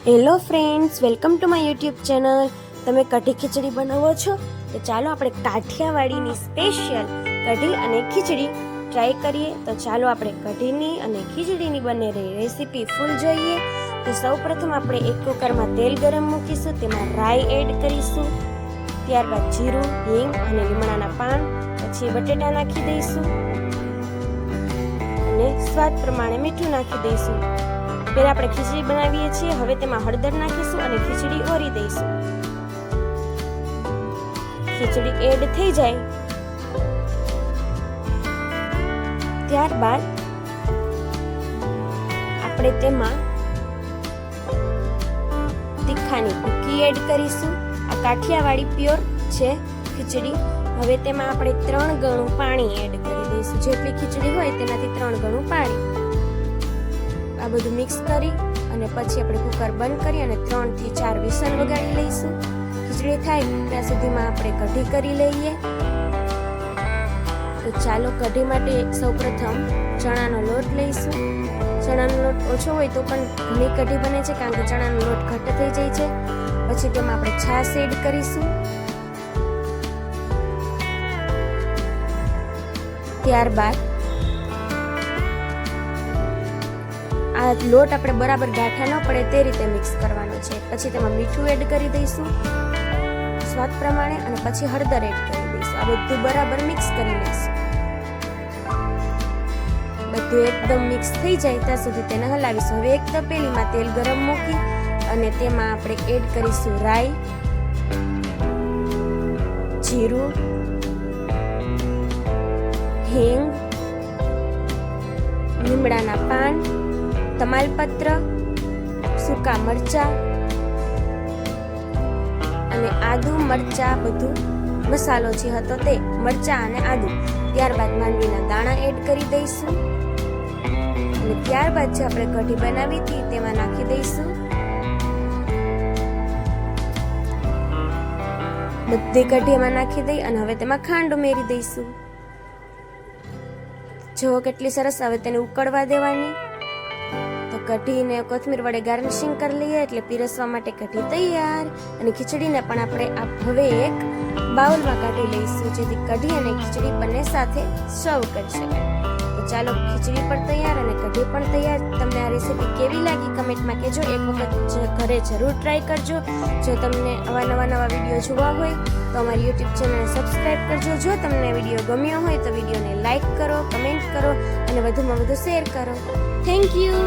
Hello friends, welcome to my YouTube channel. તમે કઢી ખીચડી બનાવો છો તો ચાલો આપણે કાઠિયાવાડીની સ્પેશિયલ કઢી અને ખીચડી ટ્રાય કરીએ. તો ચાલો આપણે કઢીની અને ખીચડીની બંને રેસીપી ફૂલ જોઈએ. તો સૌપ્રથમ આપણે એક કુકરમાં તેલ ગરમ મૂકીશું, તેમાં રાઈ એડ કરીશું, ત્યારબાદ જીરું, હિંગ અને લીમડાના પાન, પછી બટેટા નાખી દઈશું અને સ્વાદ પ્રમાણે મીઠું નાખી દઈશું. પહેલા આપણે ખીચડી બનાવીએ છીએ, હવે તેમાં હળદર નાખીશું અને ખીચડી ઓરી દઈશું. ખીચડી એડ થઈ જાય ત્યારબાદ આપણે તેમાં તીખાની ભૂકી એડ કરીશું. આ કાઠિયાવાડી પ્યોર છે ખીચડી. હવે તેમાં આપણે 3 ગણું પાણી એડ કરી દઈશું. જેટલી ખીચડી હોય તેનાથી 3 ગણું પાણી. આ બધું મિક્સ કરી અને પછી આપણે કુકર બંધ કરી અને 3 થી 4 વિસલ વગાડી લઈશું. ખીચડી થાય ત્યાં સુધીમાં આપણે કઢી કરી લઈએ. તો ચાલો કઢી માટે સૌપ્રથમ ચણાનો લોટ લઈશું. ચણાનો લોટ ઓછો હોય તો પણ ઘણી કઢી બને છે, કારણ કે ચણાનો લોટ ઘટ્ટ થઈ જાય છે. પછી તેમાં આપણે છાશ એડ કરીશું. ત્યારબાદ આ લોટ આપણે બરાબર ગાંઠા ન પડે તે રીતે મિક્સ કરવાનો છે. પછી તેમાં મીઠું એડ કરી દઈશું સ્વાદ પ્રમાણે અને પછી હળદર એડ કરી દઈશું. આ બધું બરાબર મિક્સ કરી લઈશું. બધું એકદમ મિક્સ થઈ જાય ત્યાં સુધી તેને હલાવીશું. હવે એક તપેલીમાં તેલ ગરમ મૂકી અને તેમાં આપણે એડ કરીશું રાઈ, જીરું, હિંગ, લીમડાના પાન, તમાલપત્ર, સૂકા મરચા અને આદુ મરચા, બધું મસાલો જે હતો તે મરચા અને આદુ. ત્યારબાદ માંડવીના દાણા એડ કરી દઈશું અને ત્યારબાદ જે આપણે કઢી બનાવી હતી તેમાં નાખી દઈશું. બધી કઢી એમાં નાખી દઈ અને હવે તેમાં ખાંડ ઉમેરી દઈશું. જો કેટલી સરસ. હવે તેને ઉકળવા દેવાની. તો કઢીને કોથમીર વડે ગાર્નિશિંગ કરી લઈએ એટલે પીરસવા માટે કઢી તૈયાર. અને ખીચડીને પણ આપણે હવે એક બાઉલમાં કાઢી લઈશું, જેથી કઢી અને ખીચડી બંને સાથે સર્વ કરી શકાય. તો ચાલો, ખીચડી પણ તૈયાર અને કઢી પણ તૈયાર. તમને આ રેસીપી કેવી લાગી કમેન્ટમાં કહેજો. એક વખત ઘરે જરૂર ટ્રાય કરજો. જો તમને આવા નવા વિડીયો જોવા હોય તો અમારી યુટ્યુબ ચેનલને સબસ્ક્રાઇબ કરજો. જો તમને વિડીયો ગમ્યો હોય તો વિડીયોને લાઈક કરો, કમેન્ટ કરો અને વધુમાં વધુ શેર કરો. Thank you.